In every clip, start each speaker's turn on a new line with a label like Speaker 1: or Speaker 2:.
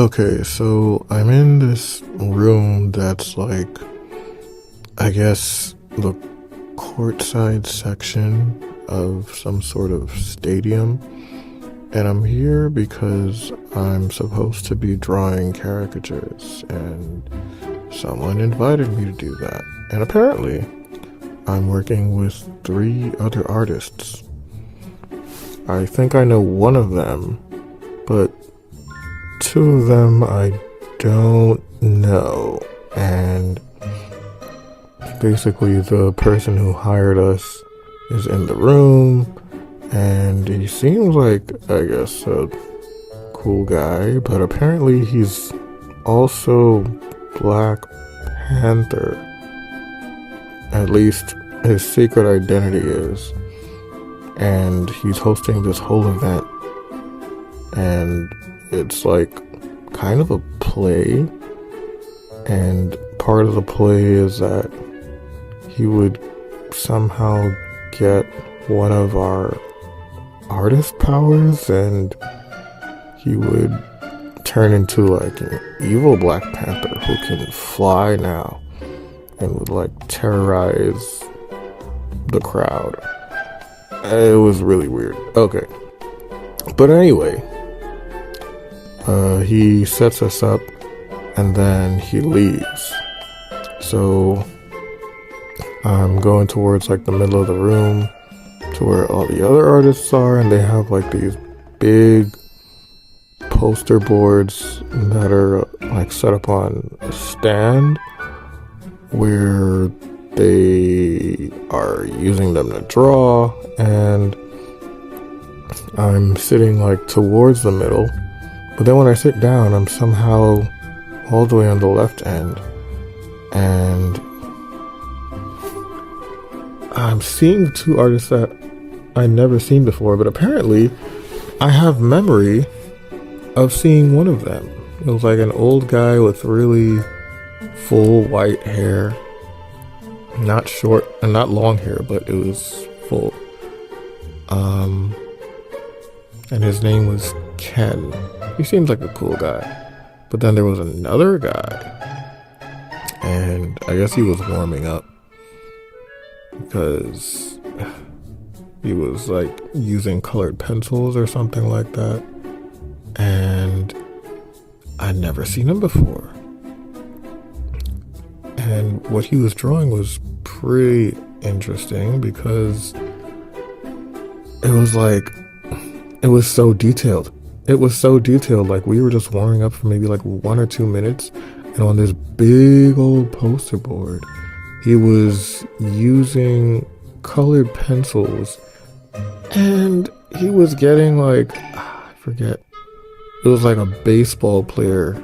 Speaker 1: Okay, so I'm in this room that's like, I guess, the courtside section of some sort of stadium. And I'm here because I'm supposed to be drawing caricatures, and someone invited me to do that. And apparently, I'm working with three other artists. I think I know one of them, but two of them I don't know. And basically, the person who hired us is in the room, and he seems like, I guess, a cool guy, but apparently he's also Black Panther. At least his secret identity is. And he's hosting this whole event, and it's like kind of a play, and part of the play is that he would somehow get one of our artist powers, and he would turn into like an evil Black Panther who can fly now and would like terrorize the crowd. It was really weird. Okay. But anyway, he sets us up and then he leaves. So I'm going towards like the middle of the room to where all the other artists are, and they have like these big poster boards that are like set up on a stand where they are using them to draw, and I'm sitting like towards the middle, but then when I sit down I'm somehow all the way on the left end, and I'm seeing two artists that I'd never seen before, but apparently I have memory of seeing one of them. It was like an old guy with really full white hair. Not short and not long hair, but it was full. And his name was Ken. He seems like a cool guy. But then there was another guy, and I guess he was warming up because he was like using colored pencils or something like that. And I'd never seen him before. And what he was drawing was pretty interesting because it was so detailed. It was so detailed. Like, we were just warming up for maybe like 1 or 2 minutes, and on this big old poster board, he was using colored pencils, and he was getting like, I forget, it was like a baseball player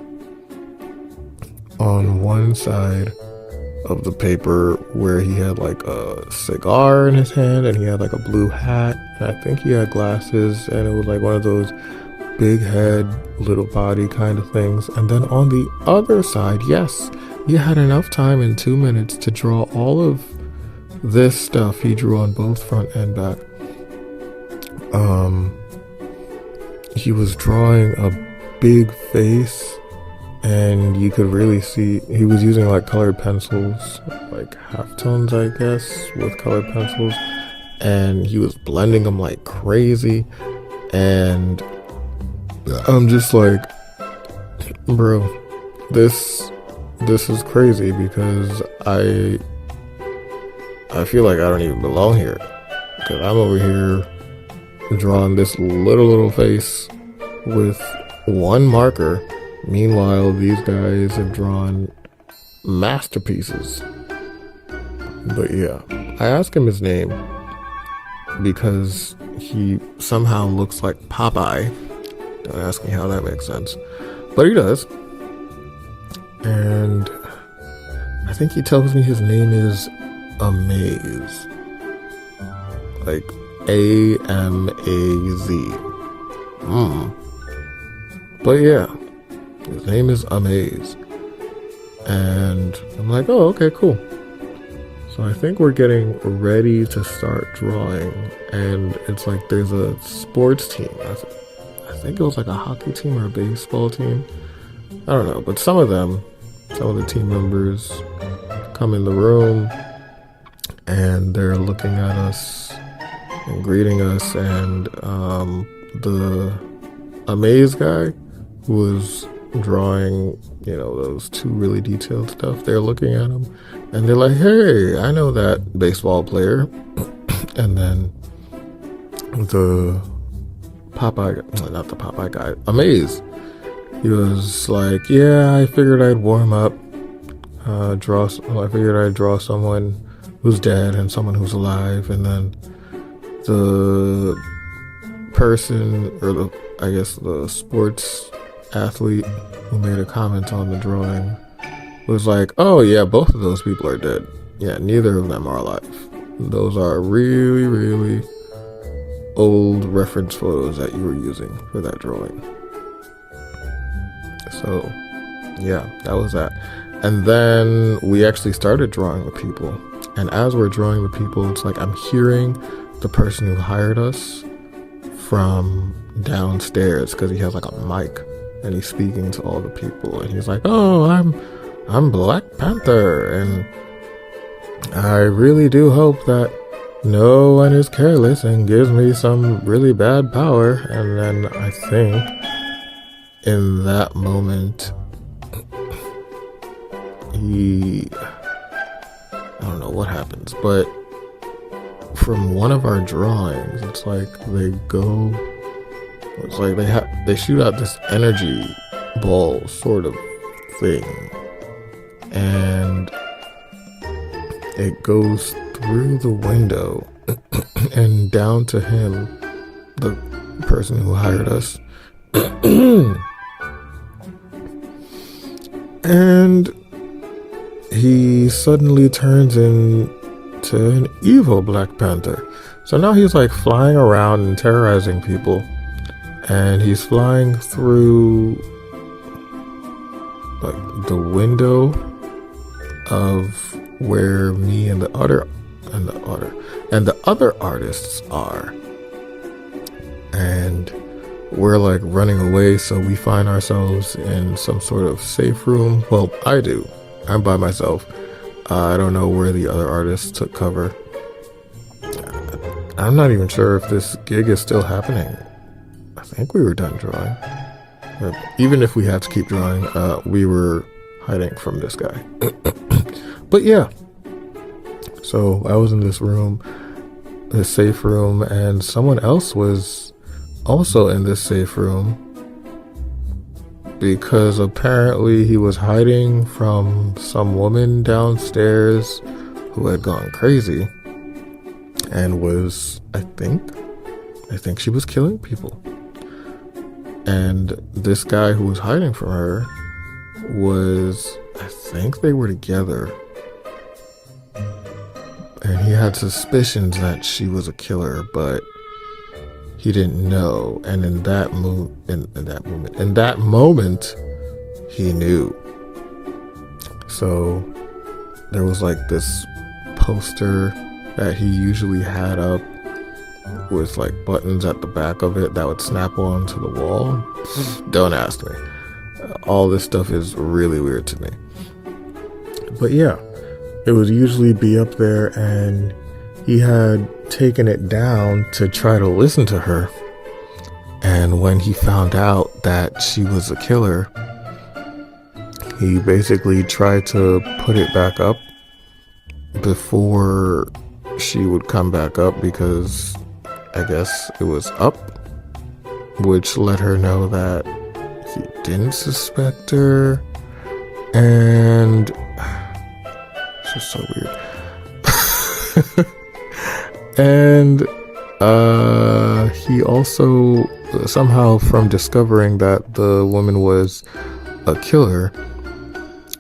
Speaker 1: on one side of the paper where he had like a cigar in his hand, and he had like a blue hat, and I think he had glasses, and it was like one of those big head, little body kind of things. And then on the other side, yes, he had enough time in 2 minutes to draw all of this stuff. He drew on both front and back. He was drawing a big face, and you could really see he was using like colored pencils, like halftones, I guess, with colored pencils, and he was blending them like crazy. And I'm just like, bro, this is crazy, because I feel like I don't even belong here, because I'm over here drawing this little face with one marker. Meanwhile, these guys have drawn masterpieces. But yeah, I asked him his name because he somehow looks like Popeye. Don't ask me how that makes sense, but he does. And I think he tells me his name is Amaze, like A-M-A-Z. But yeah, his name is Amaze. And I'm like, oh, okay, cool. So I think we're getting ready to start drawing, and it's like there's a sports team. I think it was like a hockey team or a baseball team. I don't know, but some of the team members come in the room and they're looking at us and greeting us, and the amazed guy who was drawing, those two really detailed stuff, they're looking at him and they're like, hey, I know that baseball player. And then the not the Popeye guy, Amaze, he was like, yeah, I figured I'd warm up, I figured I'd draw someone who's dead and someone who's alive. And then the person, or the sports athlete who made a comment on the drawing was like, oh yeah, both of those people are dead. Yeah, neither of them are alive. Those are really, really old reference photos that you were using for that drawing. So yeah, that was that. And then we actually started drawing the people. And as we're drawing the people, it's like I'm hearing the person who hired us from downstairs, because he has like a mic and he's speaking to all the people. And he's like, oh, I'm Black Panther. And I really do hope that no one is careless and gives me some really bad power. And then I think in that moment, I don't know what happens, but from one of our drawings, it's like they shoot out this energy ball sort of thing, and it goes through the window and down to him, the person who hired us. And he suddenly turns into an evil Black Panther. So now he's like flying around and terrorizing people. And he's flying through like the window of where me and the other artists are. And we're like running away, so we find ourselves in some sort of safe room. Well, I do. I'm by myself. I don't know where the other artists took cover. I'm not even sure if this gig is still happening. I think we were done drawing. Even if we had to keep drawing, we were hiding from this guy. But yeah. So I was in this room, this safe room, and someone else was also in this safe room, because apparently he was hiding from some woman downstairs who had gone crazy and was, I think she was killing people. And this guy who was hiding from her I think they were together. And he had suspicions that she was a killer, but he didn't know. And in that moment, he knew. So there was like this poster that he usually had up with like buttons at the back of it that would snap onto the wall. Don't ask me. All this stuff is really weird to me. But yeah, it would usually be up there, and he had taken it down to try to listen to her. And when he found out that she was a killer, he basically tried to put it back up before she would come back up, because I guess it was up, which let her know that he didn't suspect her. And it's just so weird. And he also somehow, from discovering that the woman was a killer,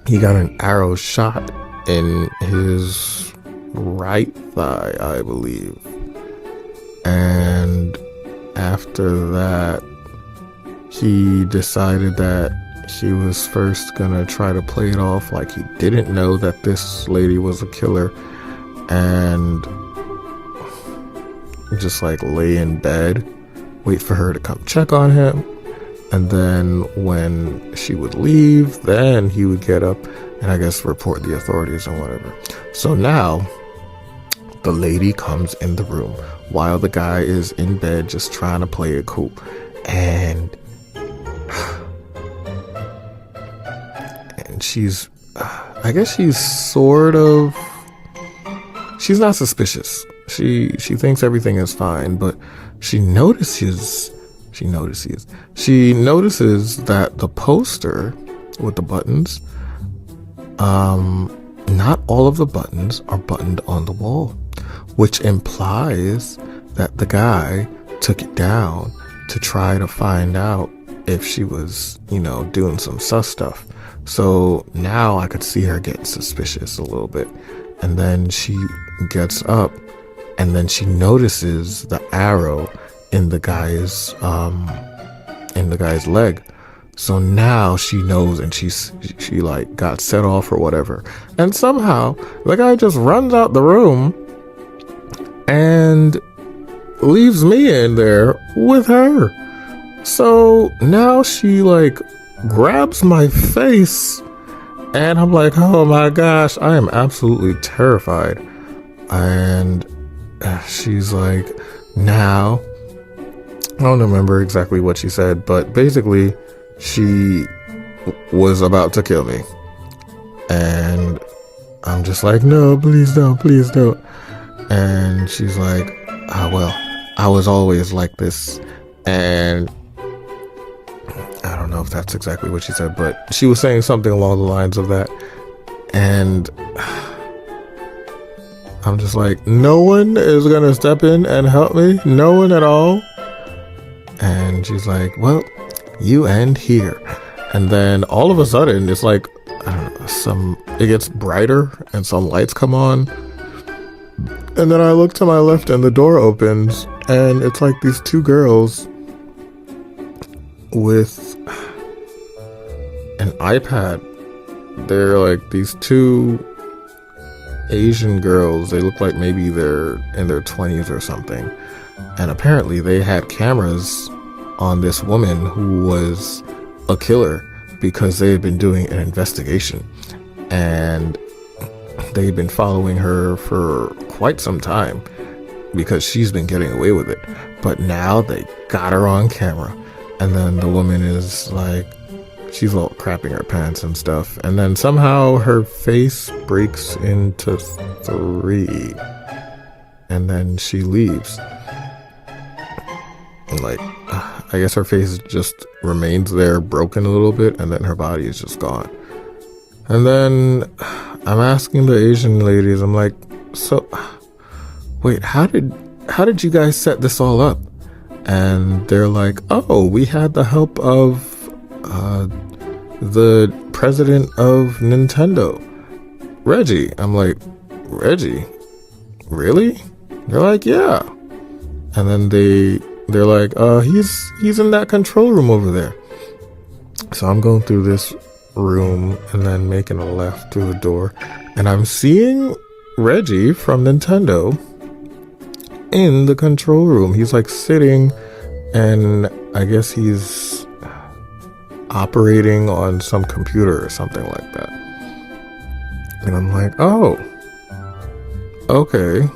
Speaker 1: he got an arrow shot in his right thigh, I believe. And after that, he decided that he was first gonna try to play it off like he didn't know that this lady was a killer, and just like lay in bed, wait for her to come check on him, And then when she would leave, then he would get up and I guess report the authorities and whatever. So now the lady comes in the room while the guy is in bed just trying to play it cool. And she's, I guess she's she's not suspicious. She thinks everything is fine, but she notices that the poster with the buttons, not all of the buttons are buttoned on the wall, which implies that the guy took it down to try to find out if she was, doing some sus stuff. So now I could see her getting suspicious a little bit. And then she gets up and then she notices the arrow in the guy's leg. So now she knows, and she like got set off or whatever. And somehow the guy just runs out the room and leaves me in there with her. So now she like grabs my face and I'm like, oh my gosh, I am absolutely terrified. And she's like, now, I don't remember exactly what she said, but basically she was about to kill me. And I'm just like, no, please don't, please don't. And she's like, well, I was always like this. And I don't know if that's exactly what she said, but she was saying something along the lines of that. And I'm just like, no one is going to step in and help me? No one at all? And she's like, well, you end here. And then all of a sudden, it's like, I don't know, it gets brighter and some lights come on. And then I look to my left and the door opens and it's like these two girls with an iPad. They're like these two Asian girls. They look like maybe they're in their 20s or something. And apparently they had cameras on this woman who was a killer because they had been doing an investigation. And they'd been following her for quite some time because she's been getting away with it. But now they got her on camera. And then the woman is like, she's all crapping her pants and stuff. And then somehow her face breaks into 3. And then she leaves. And like, I guess her face just remains there broken a little bit. And then her body is just gone. And then I'm asking the Asian ladies, I'm like, so, wait, how did you guys set this all up? And they're like, oh, we had the help of the president of Nintendo, Reggie. I'm like, Reggie? Really? They're like, yeah. And then they're like, he's in that control room over there. So I'm going through this room and then making a left through the door. And I'm seeing Reggie from Nintendo in the control room. He's like sitting and I guess he's operating on some computer or something like that. And I'm like, oh, okay,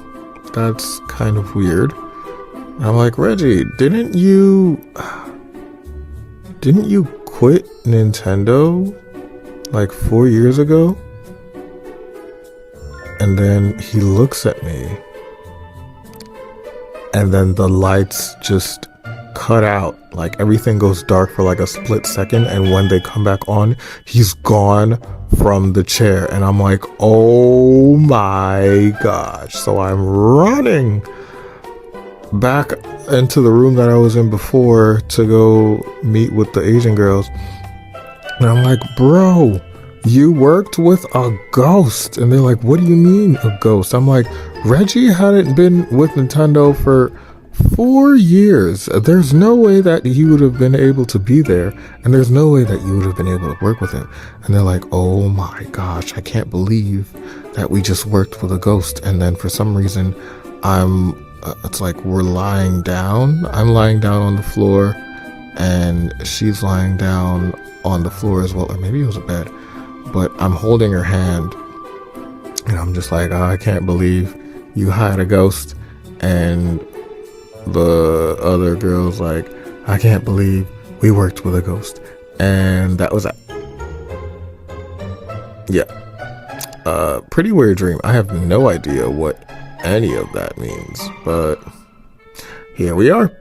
Speaker 1: that's kind of weird. And I'm like, Reggie, didn't you quit Nintendo like 4 years ago? And then he looks at me and then the lights just cut out. Like everything goes dark for like a split second. And when they come back on, he's gone from the chair. And I'm like, oh my gosh. So I'm running back into the room that I was in before to go meet with the Asian girls. And I'm like, bro, you worked with a ghost. And they're like, what do you mean a ghost? I'm like, Reggie hadn't been with Nintendo for 4 years. There's no way that he would have been able to be there. And there's no way that you would have been able to work with him. And they're like, oh my gosh, I can't believe that we just worked with a ghost. And then for some reason, it's like we're lying down. I'm lying down on the floor and she's lying down on the floor as well, or maybe it was a bed, but I'm holding her hand, and I'm just like, oh, I can't believe you hired a ghost. And the other girl's like, I can't believe we worked with a ghost. And that was it. Yeah. Pretty weird dream. I have no idea what any of that means, but here we are.